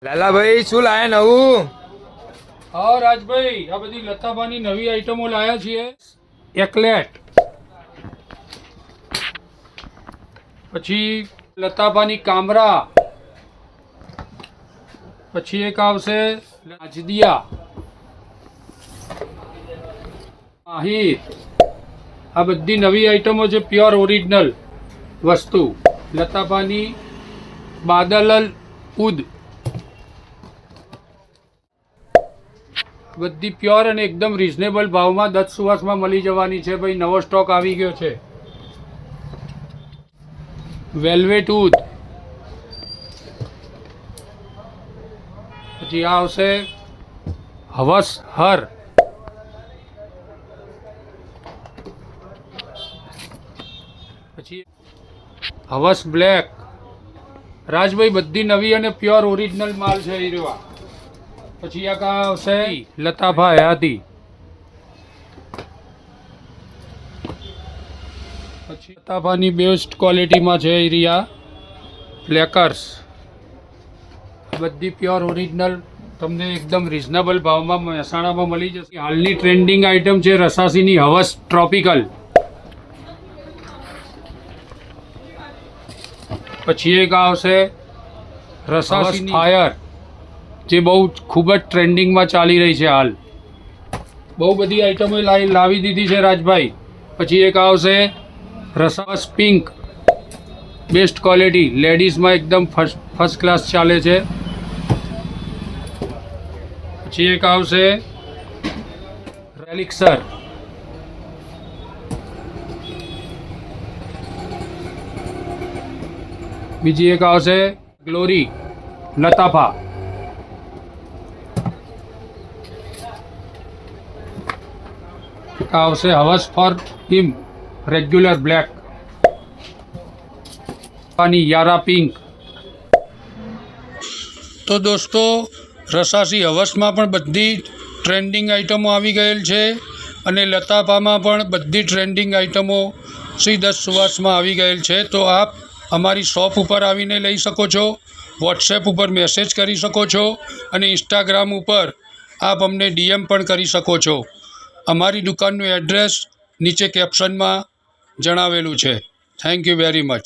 લાલાભાઈ શું લાયા નવું? હા રાજભાઈ, આ બધી લતાબાની નવી આઈટમો લાયા છીએ. એકલેટ, પછી લતાબાની કામરા, પછી એક આવશે આજદિયા, માહિર. આ બધી નવી આઈટમો છે, પ્યોર ઓરિજિનલ વસ્તુ. લતાબાની બાદલલ ઉદ, બધી પ્યોર અને એકદમ રિઝનેબલ ભાવમાં દત્ત સુવાસમાં મળી જવાની છે. ભાઈ નવો સ્ટોક આવી ગયો છે. વેલ્વેટ ઉદ, પછી આ આવશે હવસ હર, પછી હવસ બ્લેક. રાજભાઈ બધી નવી અને પ્યોર ઓરિજિનલ માલ છે એ રેવા. પછી આ કા આવશે લતાભા હયાતી, પછી લતાભાની બેસ્ટ ક્વોલિટીમાં છે એ રહ્યા ફ્લેકર્સ. બધી પ્યોર ઓરિજિનલ તમને એકદમ રિઝનેબલ ભાવમાં મહેસાણામાં મળી જશે. હાલની ટ્રેન્ડિંગ આઇટમ છે રસાસીની હવસ ટ્રોપિકલ. પછી એક આવશે રસાસી ફાયર, જે બહુ ખૂબ જ ટ્રેન્ડિંગમાં ચાલી રહી છે હાલ. બહુ બધી આઈટમો લાવી દીધી છે રાજભાઈ. પછી એક આવશે રસાસ પિંક, બેસ્ટ ક્વોલિટી, લેડીઝમાં એકદમ ફર્સ્ટ ક્લાસ ચાલે છે. પછી એક આવશે રેલિક્સર, બીજી એક આવશે ગ્લોરી લતાફા, આવશે હવસ ફોર હિમ રેગ્યુલર બ્લેક, પાની યારા પિંક. તો દોસ્તો, રસાસી હવસમાં પણ બધી ટ્રેન્ડિંગ આઇટમો આવી ગયેલ છે અને લતાફામાં પણ બધી ટ્રેન્ડિંગ આઇટમો શ્રી દત્ત સુવાસમાં આવી ગયેલ છે. તો આપ અમારી શોપ ઉપર આવીને લઈ શકો છો, વોટ્સએપ ઉપર મેસેજ કરી શકો છો અને ઇન્સ્ટાગ્રામ ઉપર આપ અમને ડીએમ પણ કરી શકો છો. અમારી દુકાનનું એડ્રેસ નીચે કેપ્શનમાં જણાવેલું છે. Thank you very much.